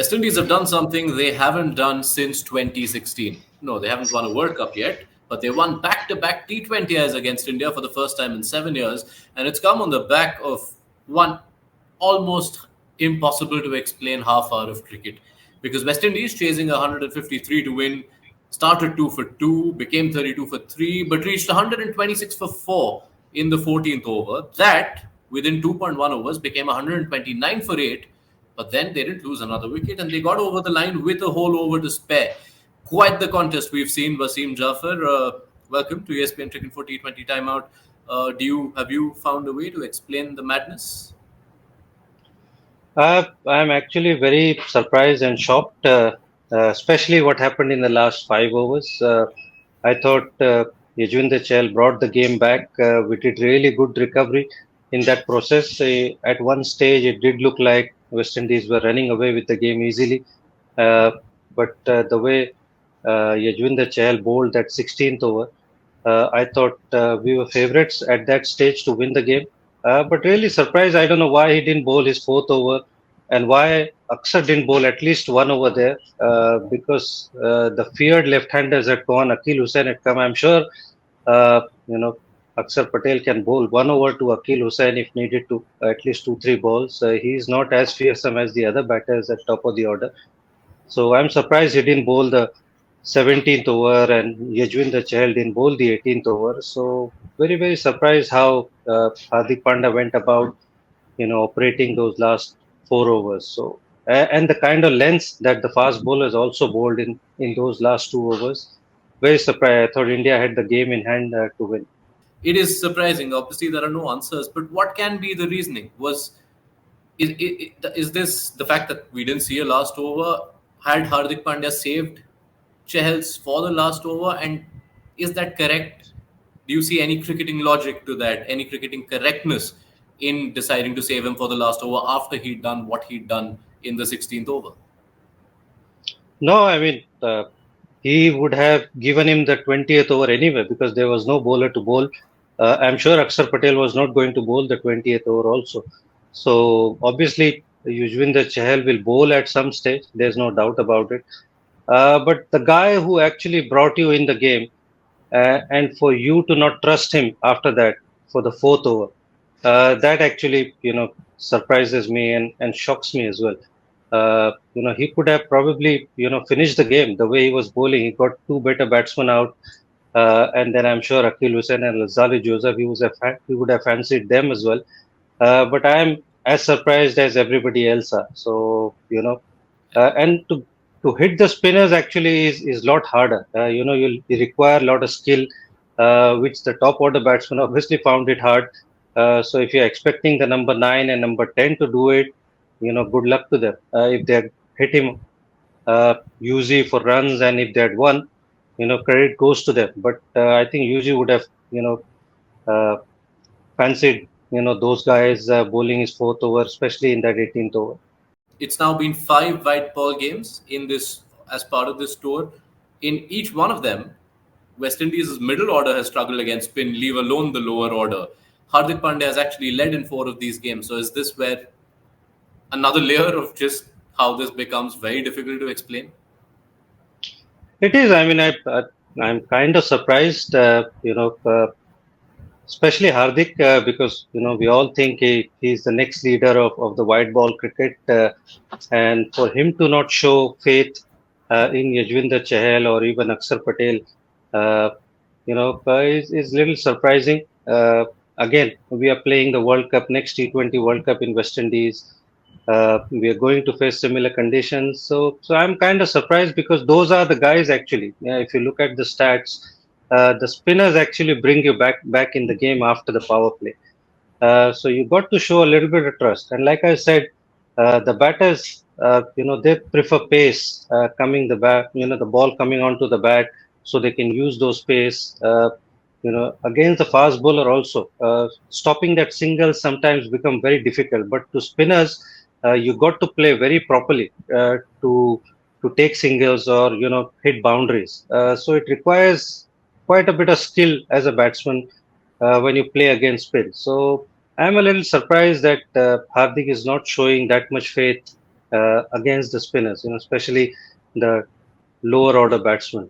West Indies have done something they haven't done since 2016. No, they haven't won a World Cup yet, but they won back-to-back T20Is against India for the first time in 7 years, and it's come on the back of one almost impossible to explain half hour of cricket. Because West Indies, chasing 153 to win, started 2 for 2, became 32 for 3, but reached 126 for 4 in the 14th over. That, within 2.1 overs, became 129 for 8, but then they didn't lose another wicket and they got over the line with a whole over to spare. Quite the contest we've seen. Wasim Jaffer, welcome to ESPN Cricket for T20 Timeout. Have you found a way to explain the madness? I'm actually very surprised and shocked, especially what happened in the last 5 overs. I thought Yajwendra Chahal brought the game back. We did really good recovery in that process. At one stage, it did look like West Indies were running away with the game easily. But the way Yajwendra Chahal bowled that 16th over, I thought we were favourites at that stage to win the game. But really surprised. I don't know why he didn't bowl his fourth over and why Akshar didn't bowl at least one over there because the feared left-handers had gone. Akil Hussain had come. I'm sure, uh, you know, Akshar Patel can bowl one over to Akil Hussain if needed to, at least 2-3 balls. He's not as fearsome as the other batters at top of the order. So I'm surprised he didn't bowl the 17th over and Yajwendra Chahal didn't bowl the 18th over. So very, very surprised how Hardik Pandya went about, operating those last 4 overs. So and the kind of lengths that the fast bowlers also bowled in those last 2 overs. Very surprised. I thought India had the game in hand to win. It is surprising. Obviously, there are no answers, but what can be the reasoning? Is this the fact that we didn't see a last over? Had Hardik Pandya saved Chahals for the last over, and is that correct? Do you see any cricketing logic to that? Any cricketing correctness in deciding to save him for the last over after he'd done what he'd done in the 16th over? No, I mean, he would have given him the 20th over anyway because there was no bowler to bowl. I'm sure Akshar Patel was not going to bowl the 20th over also. So obviously, Yuzvendra Chahal will bowl at some stage. There's no doubt about it. But the guy who actually brought you in the game, and for you to not trust him after that for the fourth over, that actually surprises me and shocks me as well. He could have probably finished the game the way he was bowling. He got two better batsmen out, and then I'm sure Akil Hussain and Lazali Joseph, he would have fancied them as well. But I am as surprised as everybody else are. So and to hit the spinners actually is a lot harder. You require a lot of skill, which the top order batsmen obviously found it hard. So if you're expecting the number 9 and number 10 to do it, good luck to them. If they had hit him Yuzi for runs and if they had won, credit goes to them. But I think Yuzi would have, uh, fancied, those guys bowling his fourth over, especially in that 18th over. It's now been 5 white ball games in this as part of this tour. In each one of them, West Indies' middle order has struggled against spin, leave alone the lower order. Hardik Pandya has actually led in 4 of these games. So is this where another layer of just how this becomes very difficult to explain? It is. I mean, I'm kind of surprised, especially Hardik, because we all think he's the next leader of the white ball cricket, and for him to not show faith in Yajwendra Chahal or even Akshar Patel, uh, is little surprising. Again, we are playing the World Cup next T20 World Cup in West Indies. We are going to face similar conditions, so I'm kind of surprised because those are the guys actually. Yeah, if you look at the stats, the spinners actually bring you back in the game after the power play. So you got to show a little bit of trust. And like I said, the batters, they prefer pace coming the bat, the ball coming onto the bat, so they can use those pace. Against the fast bowler also, stopping that single sometimes become very difficult. But to spinners, you got to play very properly to take singles or hit boundaries. So it requires quite a bit of skill as a batsman when you play against spin. So I'm a little surprised that Hardik is not showing that much faith against the spinners, especially the lower order batsmen.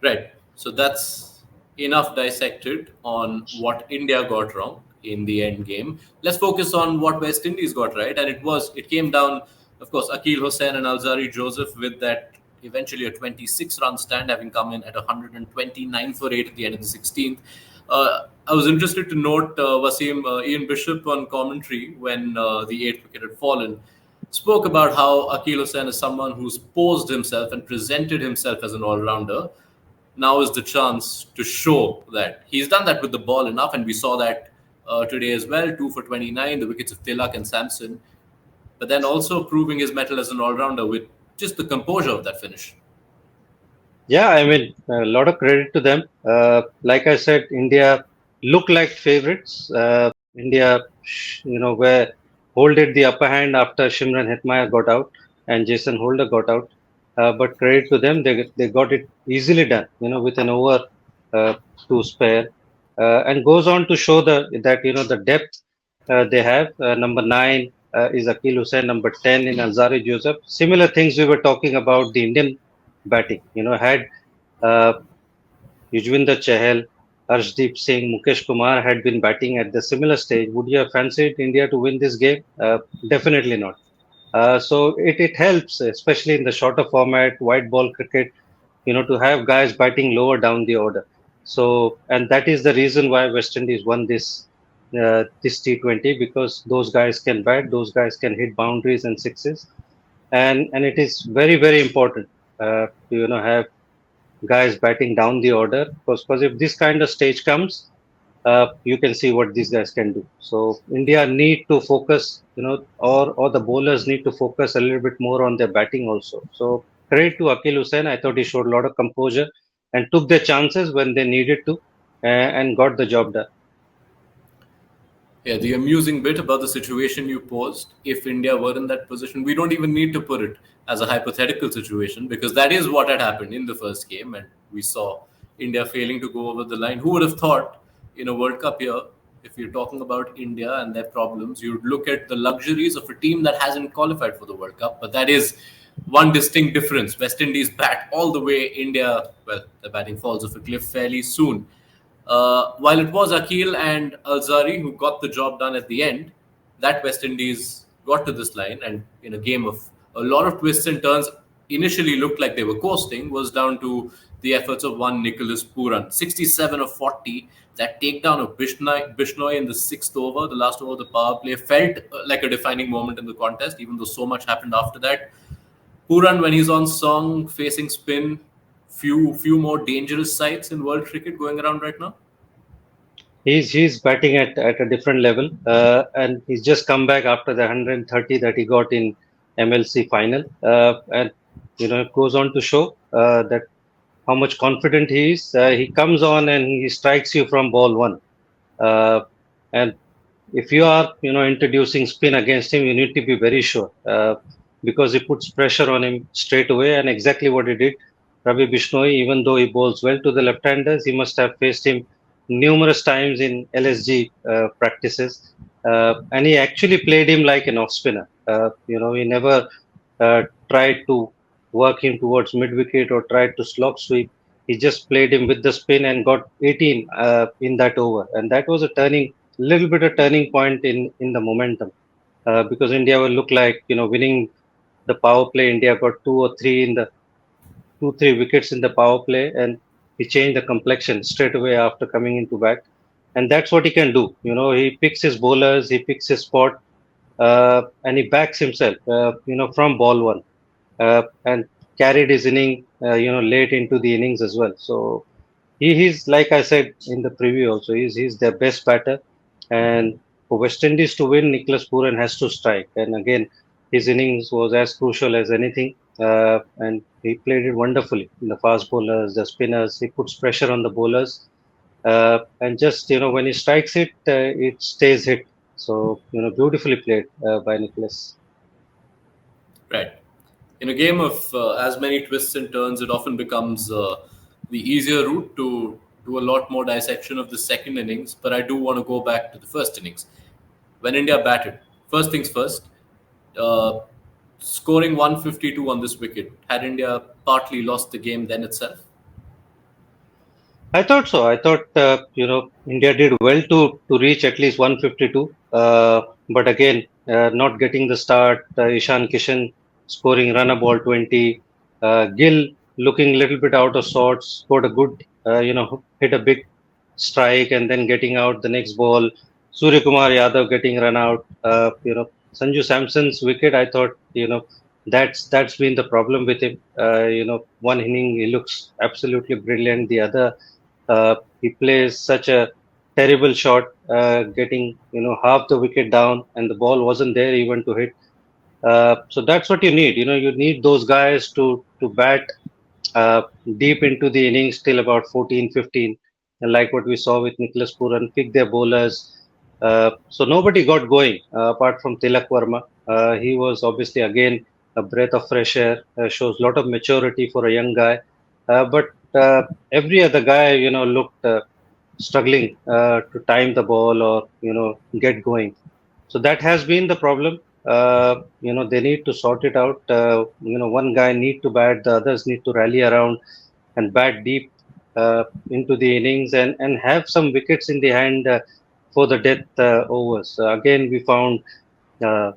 Right. So that's enough dissected on what India got wrong in the end game. Let's focus on what West Indies got right. And it came down, of course, Akil Hussain and Alzari Joseph with that eventually a 26-run stand, having come in at 129 for 8 at the end of the 16th. I was interested to note Wasim, Ian Bishop on commentary when the 8th wicket had fallen spoke about how Akil Hussain is someone who's posed himself and presented himself as an all-rounder. Now is the chance to show that he's done that with the ball enough, and we saw that today as well. 2 for 29, the wickets of Tilak and Samson, but then also proving his mettle as an all-rounder with just the composure of that finish. Yeah, I mean, a lot of credit to them. Like I said, India look like favorites. India, were holded the upper hand after Shimran Hetmaya got out and Jason Holder got out. But credit to them, they got it easily done, with an over to spare, and goes on to show the depth they have. Number 9 is Akil Hussain. Number 10 in Alzari Joseph. Similar things we were talking about the Indian batting. Had uh, Yuzvendra Chahal, Arshdeep Singh, Mukesh Kumar had been batting at the similar stage, would you have fancied India to win this game? Definitely not. So it helps, especially in the shorter format, white ball cricket, to have guys batting lower down the order. So, and that is the reason why West Indies won this T20, because those guys can bat, those guys can hit boundaries and sixes, and it is very very important to have guys batting down the order, because if this kind of stage comes, you can see what these guys can do. So India need to focus, or the bowlers need to focus a little bit more on their batting also. So credit to Akil Hussain. I thought he showed a lot of composure and took their chances when they needed to, and got the job done. Yeah, the amusing bit about the situation you posed, if India were in that position, we don't even need to put it as a hypothetical situation because that is what had happened in the first game, and we saw India failing to go over the line. Who would have thought in a World Cup here, if you're talking about India and their problems, you'd look at the luxuries of a team that hasn't qualified for the World Cup, but that is one distinct difference. West Indies bat all the way, India, well, the batting falls off a cliff fairly soon. While it was Akil and Alzari who got the job done at the end, that West Indies got to this line and in a game of a lot of twists and turns, initially looked like they were coasting, was down to the efforts of one Nicholas Puran. 67 of 40. That takedown of Bishnoi in the sixth over, the last over of the power play, felt like a defining moment in the contest, even though so much happened after that. Puran, when he's on song, facing spin, few more dangerous sights in world cricket going around right now. He's batting at a different level, and he's just come back after the 130 that he got in MLC final, and it goes on to show that how much confident he is. He comes on and he strikes you from ball one, and if you are introducing spin against him, you need to be very sure, because he puts pressure on him straight away, and exactly what he did. Ravi Bishnoi, even though he bowls well to the left-handers, he must have faced him numerous times in LSG practices, and he actually played him like an off-spinner. He never tried to work him towards mid-wicket or tried to slog sweep. He just played him with the spin and got 18 in that over, and that was a little bit of turning point in the momentum, because India will look like winning the power play. India got 2 or 3 wickets in the power play, and he changed the complexion straight away after coming into bat. And that's what he can do. He picks his bowlers, he picks his spot, and he backs himself, from ball one, and carried his inning, late into the innings as well. So he's like I said in the preview also, he's their best batter. And for West Indies to win, Nicholas Puran has to strike. And again, his innings was as crucial as anything, and he played it wonderfully. The fast bowlers, the spinners, he puts pressure on the bowlers, and just when he strikes it, it stays hit. So beautifully played by Nicholas. Right. In a game of as many twists and turns, it often becomes the easier route to do a lot more dissection of the second innings. But I do want to go back to the first innings when India batted. First things first, scoring 152 on this wicket? Had India partly lost the game then itself? I thought so. I thought India did well to reach at least 152. But again, not getting the start. Ishan Kishan scoring run a ball 20. Gill looking a little bit out of sorts. Scored a good, hit a big strike and then getting out the next ball. Surya Kumar Yadav getting run out. Sanju Samson's wicket. I thought that's been the problem with him. One inning he looks absolutely brilliant. The other he plays such a terrible shot, getting half the wicket down, and the ball wasn't there even to hit. So that's what you need. You need those guys to bat uh, deep into the innings till about 14, 15, and like what we saw with Nicholas Puran, pick their bowlers. So nobody got going apart from Tilak Verma. He was obviously again a breath of fresh air. Shows a lot of maturity for a young guy. But every other guy, looked struggling to time the ball or get going. So that has been the problem. They need to sort it out. One guy need to bat, the others need to rally around and bat deep into the innings and have some wickets in the hand for the death overs. Again, we found uh,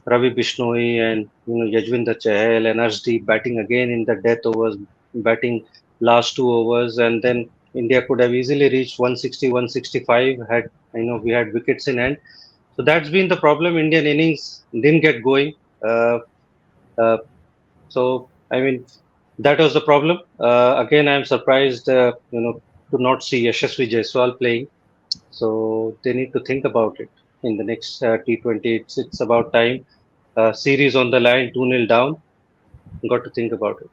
Ravi Bishnoi and Yajwinder Chahal and Arshdeep batting again in the death overs, batting last two overs, and then India could have easily reached 160, 165 had we had wickets in hand. So that's been the problem. Indian innings didn't get going. Uh, uh, so I mean that was the problem. Again, I'm surprised to not see Yashasvi Jaiswal playing. So they need to think about it in the next T20. It's about time. Series on the line, 2-0 down. Got to think about it.